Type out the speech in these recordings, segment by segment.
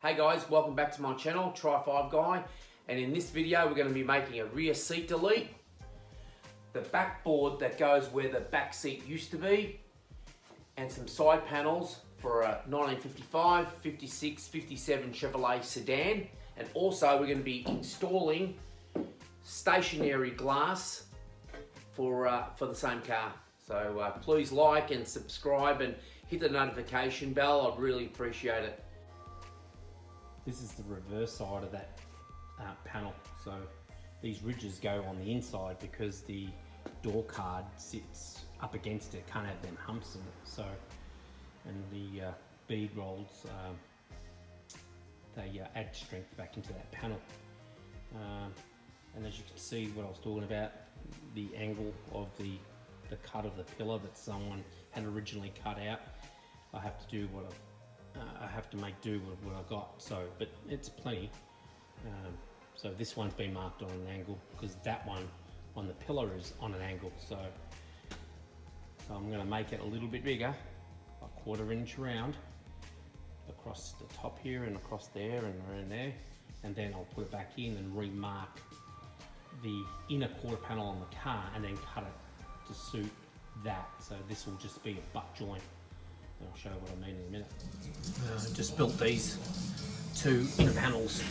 Hey guys, welcome back to my channel, TRIFIVE Guy, and in this video we're going to be making a rear seat delete, the backboard that goes where the back seat used to be, and some side panels for a 1955, 56, 57 Chevrolet sedan, and also we're going to be installing stationary glass for the same car. So please like and subscribe and hit the notification bell, I'd really appreciate it. This is the reverse side of that panel. So these ridges go on the inside because the door card sits up against it, can't have them humps in it. So, and the bead rolls, they add strength back into that panel. And as you can see, what I was talking about, the angle of the cut of the pillar that someone had originally cut out, I have to do what I have to make do with what I got. So, but it's plenty. So this one's been marked on an angle because that one on the pillar is on an angle. So I'm going to make it a little bit bigger, a 1/4 inch round, across the top here and across there and around there, and then I'll put it back in and remark the inner quarter panel on the car and then cut it to suit that. So this will just be a butt joint. I'll show you what I mean in a minute. Just built these two inner panels,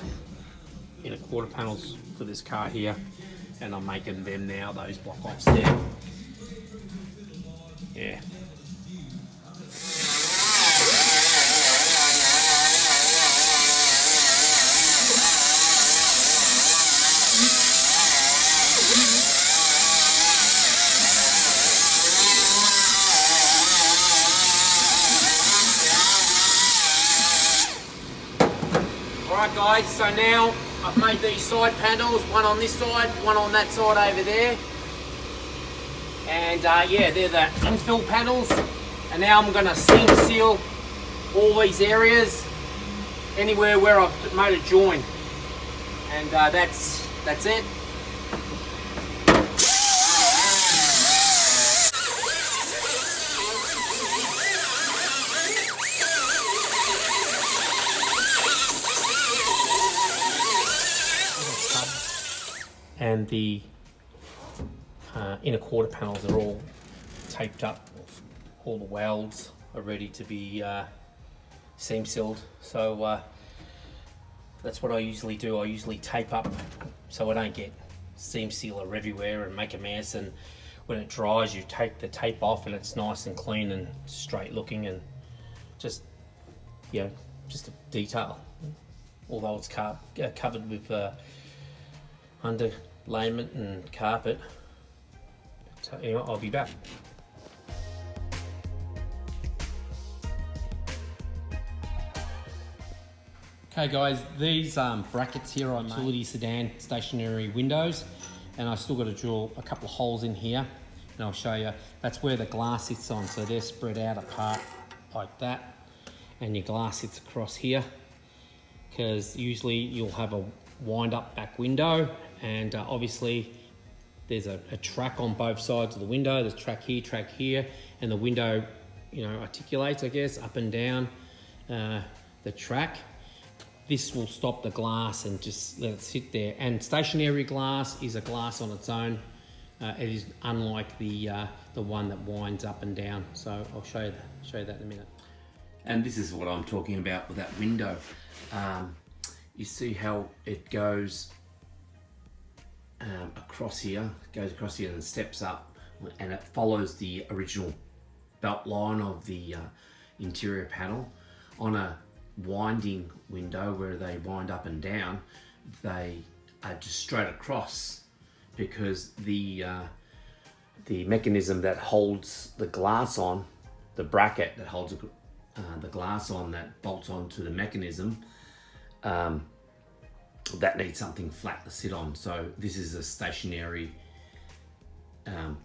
inner quarter panels for this car here, and I'm making them now, those block offs there. Yeah. Alright guys, so now I've made these side panels, one on this side, one on that side over there. And yeah, they're the infill panels. And now I'm going to seam seal all these areas, anywhere where I've made a join. And that's it. And the inner quarter panels are all taped up. All the welds are ready to be seam sealed. So that's what I usually do. I usually tape up so I don't get seam sealer everywhere and make a mess. And when it dries, you take the tape off and it's nice and clean and straight looking and just, you know, just a detail. Although it's covered with underlayment and carpet. So, you know, I'll be back. Okay guys, these brackets here I made, utility sedan stationary windows, and I still got to drill a couple of holes in here, and I'll show you. That's where the glass sits on, so they're spread out apart like that, and your glass sits across here, because usually you'll have a wind up back window, and obviously there's a track on both sides of the window. There's track here, and the window, you know, articulates, I guess, up and down the track. This will stop the glass and just let it sit there. And stationary glass is a glass on its own. It is unlike the one that winds up and down. So I'll show you that in a minute. And this is what I'm talking about with that window. You see how it goes across here, and steps up, and it follows the original belt line of the interior panel. On a winding window where they wind up and down, they are just straight across, because the mechanism that holds the glass on, the bracket that holds the glass on, that bolts onto the mechanism, that needs something flat to sit on. So this is a stationary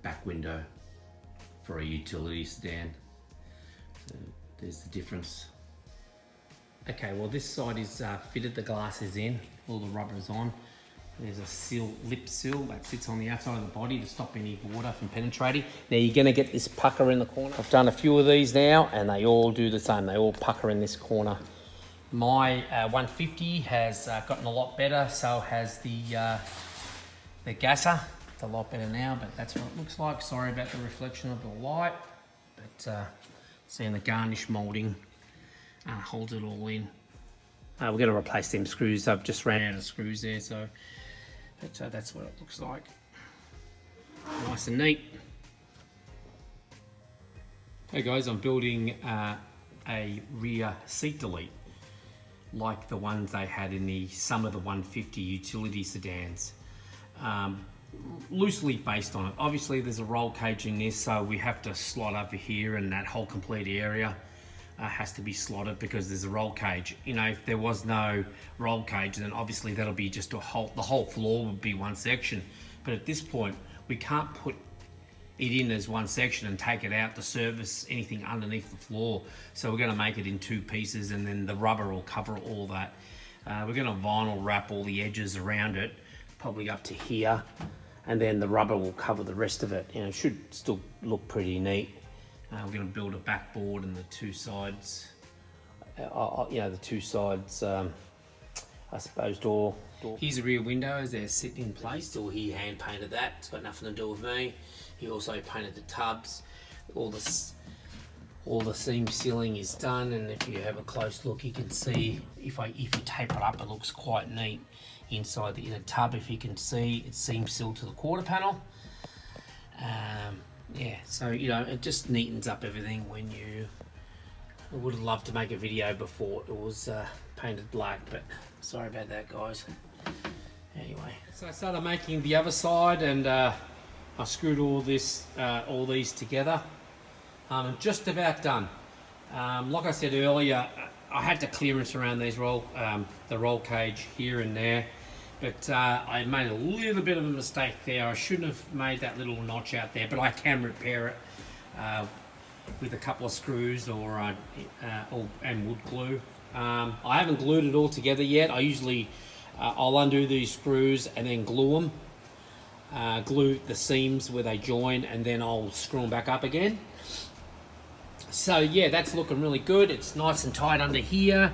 back window for a utility sedan. So there's the difference. Okay, well this side is fitted, the glass is in, all the rubber is on. There's a lip seal that sits on the outside of the body to stop any water from penetrating. Now you're gonna get this pucker in the corner. I've done a few of these now and they all do the same. They all pucker in this corner. My 150 has gotten a lot better, so has the gasser. It's a lot better now, but that's what it looks like. Sorry about the reflection of the light, but seeing the garnish moulding holds it all in. We're going to replace them screws. I've just ran out of screws there, so but, that's what it looks like. Nice and neat. Hey guys, I'm building a rear seat delete, like the ones they had in some of the 150 utility sedans. Loosely based on it. Obviously there's a roll cage in this, so we have to slot over here, and that whole complete area has to be slotted because there's a roll cage. You know, if there was no roll cage, then obviously that'll be just the whole floor would be one section. But at this point, we can't put it in as one section and take it out to service anything underneath the floor. So we're going to make it in two pieces, and then the rubber will cover all that. We're going to vinyl wrap all the edges around it, probably up to here, and then the rubber will cover the rest of it. You know, it should still look pretty neat. We're going to build a backboard and the two sides, you know, the two sides, I suppose, door. Here's the rear windows. They're sitting in place. Still, he hand painted that. It's got nothing to do with me. He also painted the tubs. All the seam sealing is done, and if you have a close look, you can see if you tape it up, it looks quite neat. Inside the inner tub, if you can see, it's seam sealed to the quarter panel. Yeah, so you know, it just neatens up everything. I would have loved to make a video before it was painted black, but sorry about that, guys. Anyway, so I started making the other side, and I screwed all these together. I'm just about done. Like I said earlier, I had to clearance around these the roll cage here and there, but I made a little bit of a mistake there. I shouldn't have made that little notch out there, but I can repair it with a couple of screws and wood glue. I haven't glued it all together yet. I usually I'll undo these screws and then glue them, glue the seams where they join, and then I'll screw them back up again. So yeah, that's looking really good. It's nice and tight under here.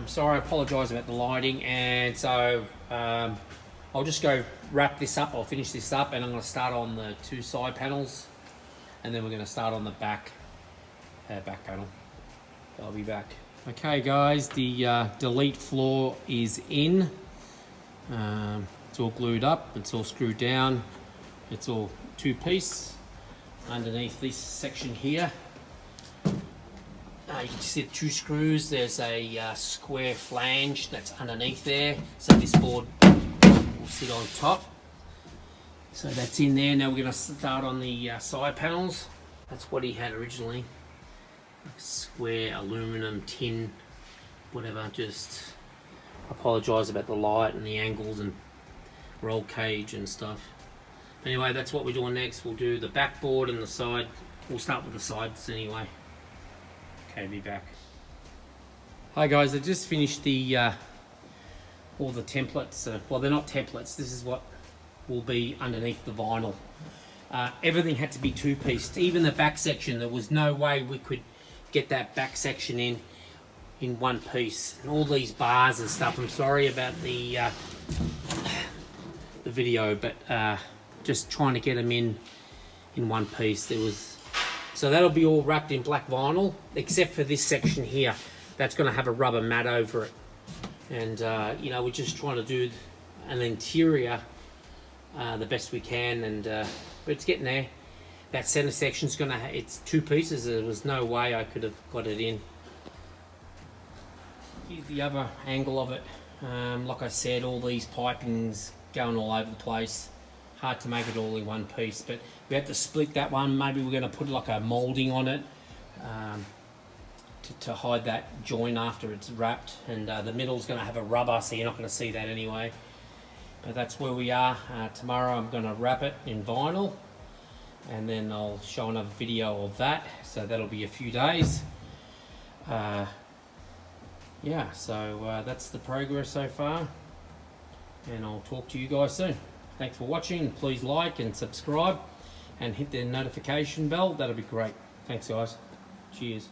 Sorry, I apologise about the lighting, and so I'll just go wrap this up. I'll finish this up, and I'm going to start on the two side panels, and then we're going to start on the back panel. I'll be back. Okay guys, the delete floor is in. It's all glued up, it's all screwed down, it's all two-piece. Underneath this section here, you can see the two screws. There's a square flange that's underneath there, so this board will sit on top. So that's in there. Now we're going to start on the side panels. That's what he had originally, square aluminum, tin, whatever. Just apologise about the light and the angles and roll cage and stuff. Anyway, that's what we're doing next. We'll do the backboard and the side. We'll start with the sides anyway. Okay, be back. Hi guys, I just finished all the templates. Well, they're not templates. This is what will be underneath the vinyl. Everything had to be two-pieced. Even the back section, there was no way we could get that back section in one piece. And all these bars and stuff. I'm sorry about the video, but just trying to get them in one piece. So that'll be all wrapped in black vinyl, except for this section here. That's going to have a rubber mat over it. And you know, we're just trying to do an interior the best we can, and but it's getting there. That center section's going to it's two pieces. There was no way I could have got it in. Here's the other angle of it. Like I said, all these pipings going all over the place. Hard to make it all in one piece, but we had to split that one. Maybe we're going to put like a moulding on it to hide that joint after it's wrapped, and the middle's going to have a rubber, so you're not going to see that anyway. But that's where we are. Tomorrow I'm going to wrap it in vinyl, and then I'll show another video of that, so that'll be a few days. Yeah, so that's the progress so far, and I'll talk to you guys soon. Thanks for watching. Please like and subscribe and hit the notification bell. That'll be great. Thanks guys. Cheers.